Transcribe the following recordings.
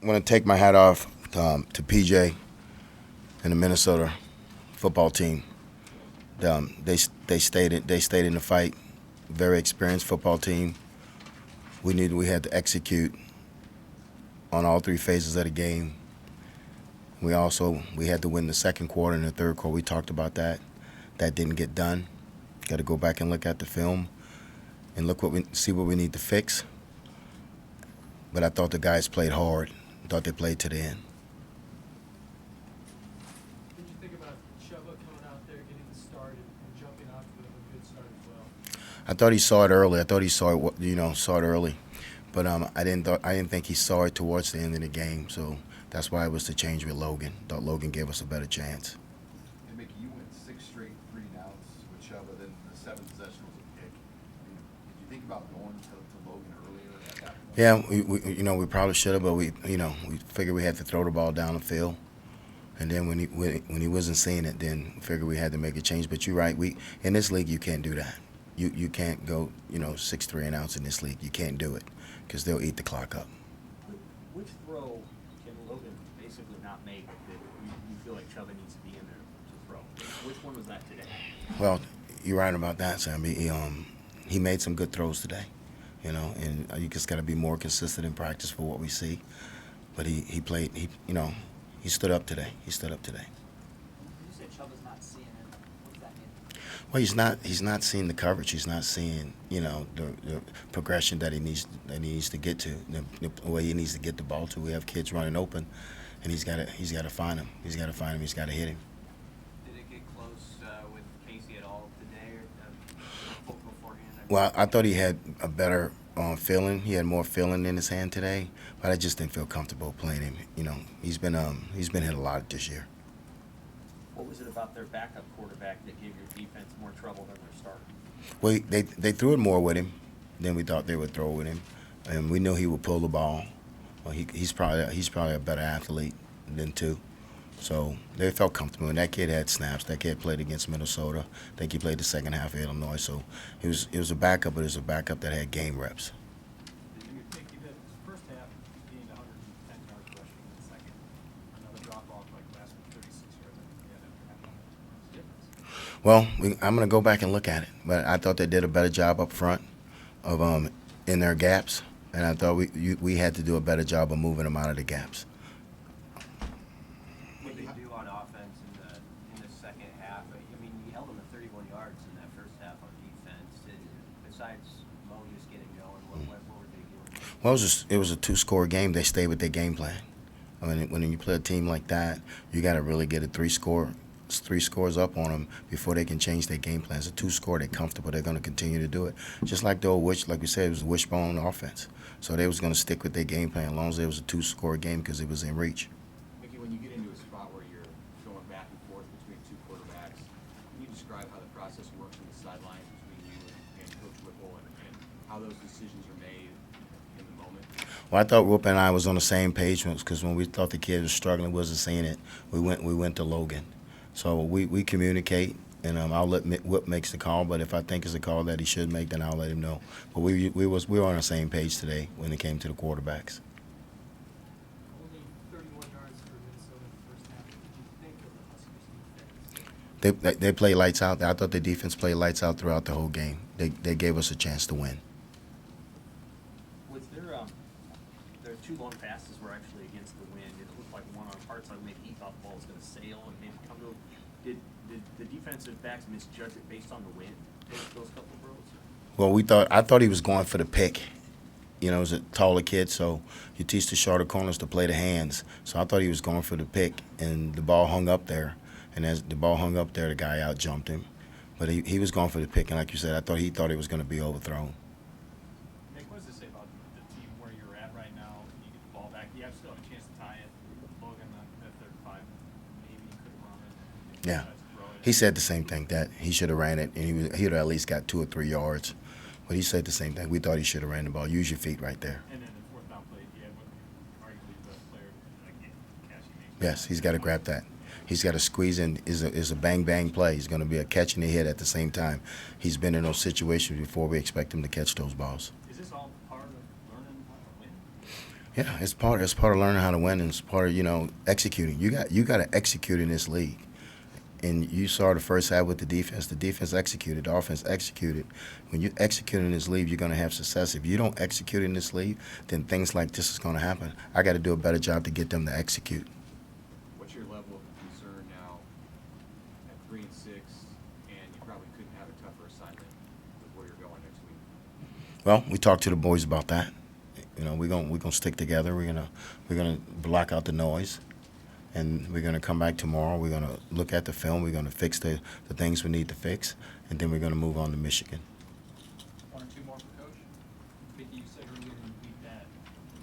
want to take my hat off to PJ and the Minnesota football team. They stayed in the fight. Very experienced football team. We had to execute on all three phases of the game. We had to win the second quarter and the third quarter. We talked about that. That didn't get done. Got to go back and look at the film and see what we need to fix. But I thought the guys played hard. I thought they played to the end. What did you think about Chuba coming out there, getting the start, and jumping off to a good start as well? I thought he saw it early. I thought he saw it early, but I didn't think he saw it towards the end of the game. So that's why it was the change with Logan. Thought Logan gave us a better chance. And Mickey, you went 6 straight 3-and-outs with Chuba, then the 7th possession was a pick. I mean, did you think about going to Logan earlier at that point? Yeah, we probably should have, but we figured we had to throw the ball down the field. And then when he wasn't seeing it, then we figured we had to make a change. But you're right, in this league you can't do that. You can't go 6 3-and-outs in this league. You can't do it because they'll eat the clock up. Which throw can Logan basically not make that you feel like Chuba needs to be in there to throw? Which one was that today? Well, you're right about that, Sammy. He made some good throws today, and you just got to be more consistent in practice for what we see. But he played. He stood up today. You said Chuba's not seeing it. What does that mean? Well, he's not seeing the coverage. He's not seeing the progression that he needs to get to, the way he needs to get the ball to. We have kids running open, and he's got to find him. He's got to find him. He's got to hit him. Did it get close with Casey at all today or beforehand? Well, I thought he had a better feeling. He had more feeling in his hand today, but I just didn't feel comfortable playing him. He's been hit a lot this year. What was it about their backup quarterback that gave your defense more trouble than their starter? Well, they threw it more with him than we thought they would throw with him, and we knew he would pull the ball. Well, he's probably a better athlete than two, so they felt comfortable. And that kid had snaps. That kid played against Minnesota. I think he played the second half of Illinois. So it was a backup, but it was a backup that had game reps. Did you think you did first half gained 110 yards rushing in the second? Another drop off like last week, 36 yards. After difference. Well, I'm going to go back and look at it, but I thought they did a better job up front of in their gaps, and I thought we had to do a better job of moving them out of the gaps. What did they do on offense in the second half? I mean, you held them to 31 yards in that first half on defense. Besides Mo just getting going, what were they doing? Well, it was a 2-score game. They stayed with their game plan. I mean, when you play a team like that, you got to really get a 3 scores up on them before they can change their game plan. It's a 2-score. They're comfortable. They're going to continue to do it. Just like the old like we said, it was a wishbone offense. So they was going to stick with their game plan as long as it was a 2-score game because it was in reach. Mickey, when you get into a spot where you're going back and forth between 2 quarterbacks, can you describe how the process works on the sidelines between you and Coach Whipple and how those decisions are made in the moment? Well, I thought Whoop and I was on the same page because when we thought the kid was struggling, wasn't seeing it, we went to Logan. So we communicate, and I'll let Whip makes the call. But if I think it's a call that he should make, then I'll let him know. But we were on the same page today when it came to the quarterbacks. Only 31 yards for Minnesota in the first half. What did you think of the Huskers' defense? They played lights out. I thought the defense played lights out throughout the whole game. They gave us a chance to win. Was their 2 long passes were actually against the wind. It looked like one on Hartzog. Maybe he thought the ball was going to sail and maybe come to. Did the defensive backs misjudge it based on the wind? Those couple of throws. Well, I thought he was going for the pick. He was a taller kid, so you teach the shorter corners to play the hands. So I thought he was going for the pick, and the ball hung up there. And as the ball hung up there, the guy out jumped him. But he was going for the pick, and like you said, he thought it was going to be overthrown. Nick, what does this say about the team where you're at right now? You get the ball back. You still have a chance to tie it. Logan at 35, maybe you could run it. Yeah. He said the same thing, that he should have ran it, and he would have at least got 2 or 3 yards. But he said the same thing. We thought he should have ran the ball. Use your feet right there. And then the fourth down play, he had arguably the best player catching. Yes, he's got to grab that. He's got to squeeze in. Is a bang play. He's going to be a catch and a hit at the same time. He's been in those situations before. We expect him to catch those balls. Is this all part of learning how to win? Yeah, it's part of learning how to win, and it's part of executing. You got to execute in this league. And you saw the first half with the defense. The defense executed. The offense executed. When you execute in this league, you're going to have success. If you don't execute in this league, then things like this is going to happen. I got to do a better job to get them to execute. What's your level of concern now at 3-6, and you probably couldn't have a tougher assignment with where you're going next week? Well, we talked to the boys about that. We're gonna stick together. We're gonna block out the noise, and we're gonna come back tomorrow. We're gonna look at the film. We're gonna fix the things we need to fix, and then we're gonna move on to Michigan. One or two more for Coach. Vicky, you said earlier in the week that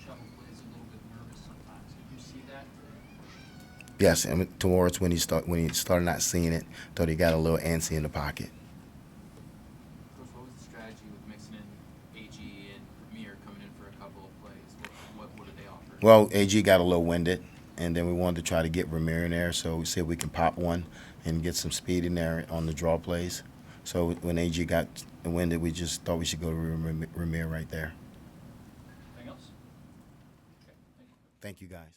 Chubb plays a little bit nervous sometimes. Did you see that? Yes, and towards when he started not seeing it, thought he got a little antsy in the pocket. Coach, what was the strategy with mixing in AG and Premier coming in for a couple of plays? What did they offer? Well, AG got a little winded, and then we wanted to try to get Ramir in there, so we said we can pop one and get some speed in there on the draw plays. So when AG got winded, we just thought we should go to Ramir right there. Anything else? Okay, thank you. Thank you, guys.